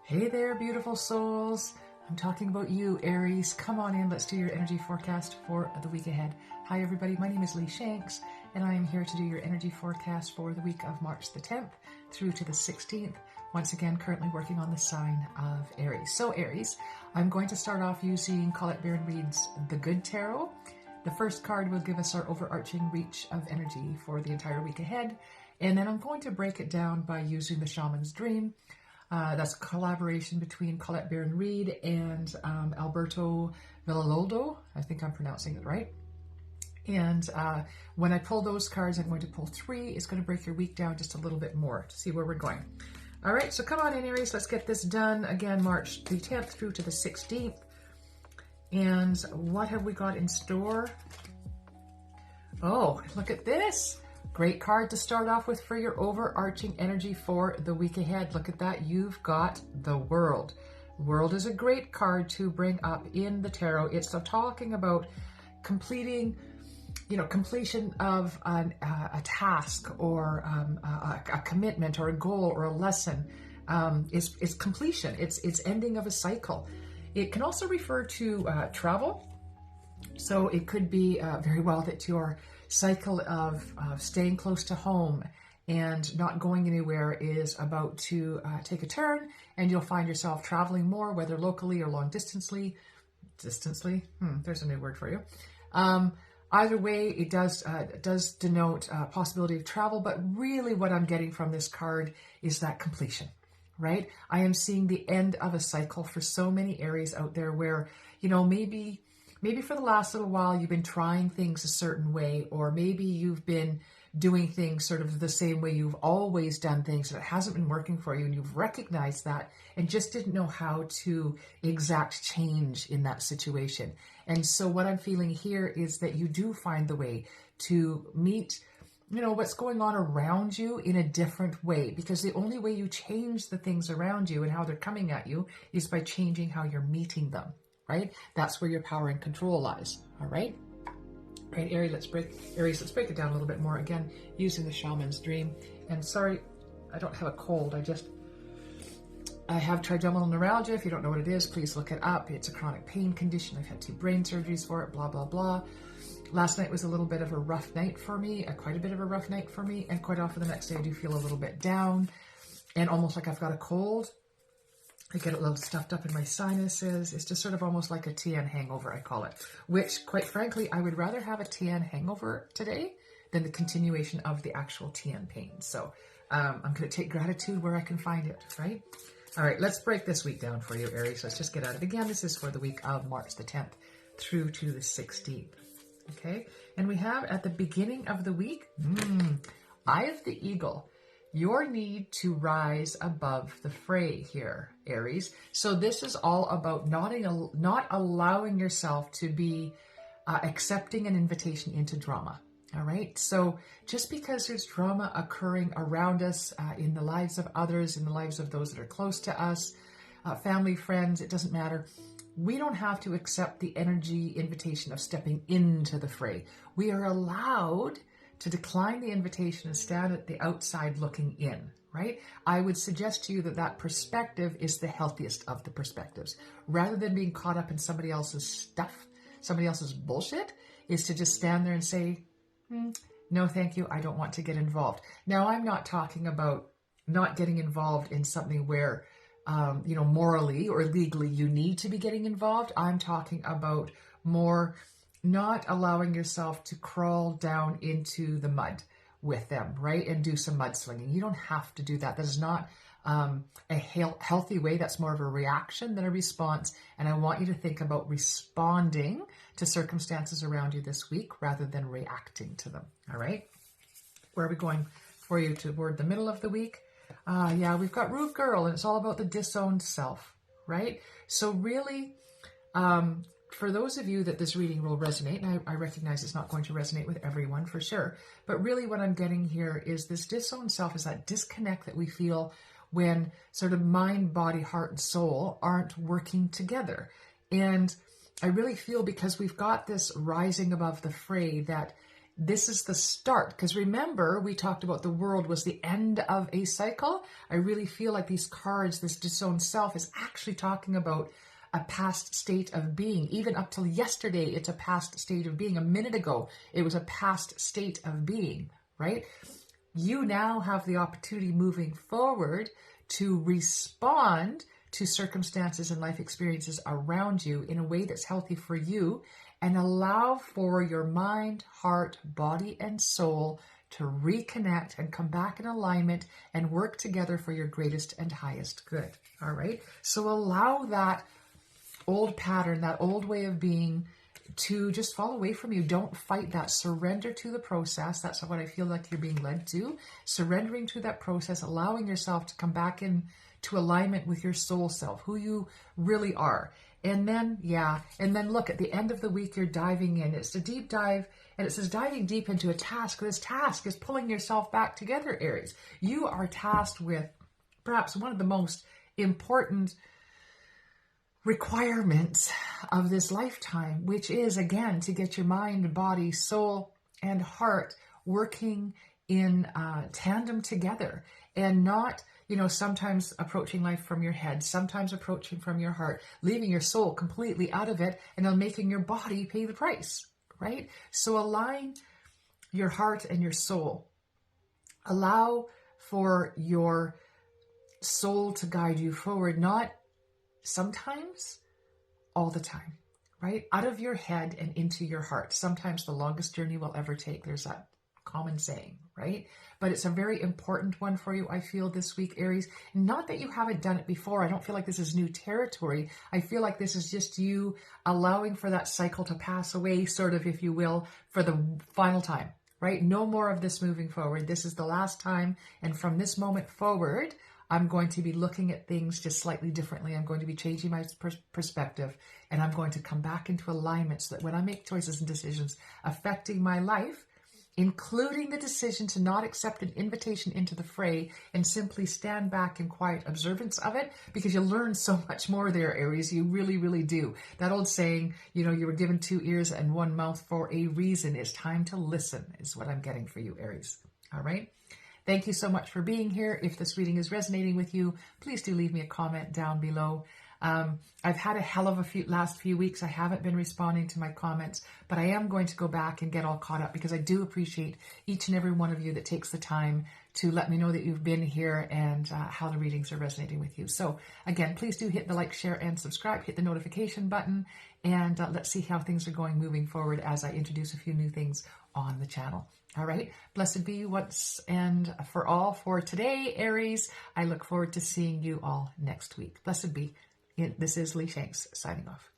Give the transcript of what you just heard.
Hey there, beautiful souls. I'm talking about you, Aries. Come on in. Let's do your energy forecast for the week ahead. Hi, everybody. My name is Lee Shanks, and I am here to do your energy forecast for the week of March the 10th through to the 16th. Once again, currently working on the sign of Aries. So, Aries, I'm going to start off using Colette Baron-Reid's The Good Tarot. The first card will give us our overarching reach of energy for the entire week ahead. And then I'm going to break it down by using the Shaman's Dream. That's a collaboration between Colette Baron-Reid and Alberto Villoldo. I think I'm pronouncing it right. And when I pull those cards, I'm going to pull 3. It's going to break your week down just a little bit more to see where we're going. All right, so come on in, Aries. Let's get this done. Again, March the 10th through to the 16th. And what have we got in store? Oh, look at this. Great card to start off with for your overarching energy for the week ahead. Look at that. You've got the World. World is a great card to bring up in the tarot. It's talking about completing, completion of a task or a commitment or a goal or a lesson. It's completion. It's ending of a cycle. It can also refer to travel. So it could be very well that your cycle of staying close to home and not going anywhere is about to take a turn, and you'll find yourself traveling more, whether locally or long distantly. There's a new word for you. Either way, it does denote possibility of travel, but really what I'm getting from this card is that completion, right? I am seeing the end of a cycle for so many Aries out there where, maybe for the last little while you've been trying things a certain way, or maybe you've been doing things sort of the same way you've always done things and it hasn't been working for you, and you've recognized that and just didn't know how to exact change in that situation. And so what I'm feeling here is that you do find the way to meet what's going on around you in a different way, because the only way you change the things around you and how they're coming at you is by changing how you're meeting them. Right? That's where your power and control lies. All right? Right, Aries, let's break it down a little bit more. Again, using the Shaman's Dream. And sorry, I don't have a cold. I have trigeminal neuralgia. If you don't know what it is, please look it up. It's a chronic pain condition. I've had 2 brain surgeries for it, blah, blah, blah. Last night was a little bit of a rough night for me, quite a bit of a rough night for me. And quite often the next day I do feel a little bit down and almost like I've got a cold. I get a little stuffed up in my sinuses. It's just sort of almost like a TN hangover, I call it, which quite frankly, I would rather have a TN hangover today than the continuation of the actual TN pain. So I'm going to take gratitude where I can find it, right? All right, let's break this week down for you, Aries. Let's just get at it. Again, this is for the week of March the 10th through to the 16th. Okay, and we have at the beginning of the week, Eye of the Eagle. Your need to rise above the fray here, Aries. So this is all about not allowing yourself to be accepting an invitation into drama. All right. So just because there's drama occurring around us, in the lives of others, in the lives of those that are close to us, family, friends, it doesn't matter. We don't have to accept the energy invitation of stepping into the fray. We are allowed to decline the invitation and stand at the outside looking in, right? I would suggest to you that perspective is the healthiest of the perspectives. Rather than being caught up in somebody else's stuff, somebody else's bullshit, is to just stand there and say, no, thank you, I don't want to get involved. Now, I'm not talking about not getting involved in something where, morally or legally you need to be getting involved. I'm talking about more not allowing yourself to crawl down into the mud with them, right? And do some mudslinging. You don't have to do that. That is not a healthy way. That's more of a reaction than a response. And I want you to think about responding to circumstances around you this week rather than reacting to them. All right? Where are we going for you toward the middle of the week? We've got Root Girl, and it's all about the disowned self, right? So really, for those of you that this reading will resonate, and I recognize it's not going to resonate with everyone for sure, but really what I'm getting here is this disowned self is that disconnect that we feel when sort of mind, body, heart, and soul aren't working together. And I really feel because we've got this rising above the fray that this is the start. Because remember, we talked about the world was the end of a cycle. I really feel like these cards, this disowned self, is actually talking about a past state of being. Even up till yesterday, it's a past state of being. A minute ago, it was a past state of being, right? You now have the opportunity moving forward to respond to circumstances and life experiences around you in a way that's healthy for you, and allow for your mind, heart, body, and soul to reconnect and come back in alignment and work together for your greatest and highest good. All right? So allow that old pattern, that old way of being, to just fall away from you. Don't fight that. Surrender to the process. That's what I feel like you're being led to. Surrendering to that process, allowing yourself to come back in to alignment with your soul self, who you really are. And then, look, at the end of the week, you're diving in. It's a deep dive, and it says diving deep into a task. This task is pulling yourself back together, Aries. You are tasked with perhaps one of the most important requirements of this lifetime, which is, again, to get your mind, body, soul, and heart working in tandem together, and not, sometimes approaching life from your head, sometimes approaching from your heart, leaving your soul completely out of it, and then making your body pay the price, right? So align your heart and your soul. Allow for your soul to guide you forward, not sometimes, all the time, right? Out of your head and into your heart. Sometimes the longest journey we'll ever take. There's that common saying, right? But it's a very important one for you, I feel, this week, Aries. Not that you haven't done it before. I don't feel like this is new territory. I feel like this is just you allowing for that cycle to pass away, sort of, if you will, for the final time, right? No more of this moving forward. This is the last time. And from this moment forward, I'm going to be looking at things just slightly differently. I'm going to be changing my perspective, and I'm going to come back into alignment so that when I make choices and decisions affecting my life, including the decision to not accept an invitation into the fray and simply stand back in quiet observance of it, because you learn so much more there, Aries. You really, really do. That old saying, you were given 2 ears and 1 mouth for a reason. It's time to listen, is what I'm getting for you, Aries. All right? Thank you so much for being here. If this reading is resonating with you, please do leave me a comment down below. I've had a hell of a last few weeks. I haven't been responding to my comments, but I am going to go back and get all caught up, because I do appreciate each and every one of you that takes the time to let me know that you've been here and how the readings are resonating with you. So again, please do hit the like, share, and subscribe. Hit the notification button, and let's see how things are going moving forward as I introduce a few new things on the channel. All right. Blessed be once and for all for today, Aries. I look forward to seeing you all next week. Blessed be. This is Lee Shanks signing off.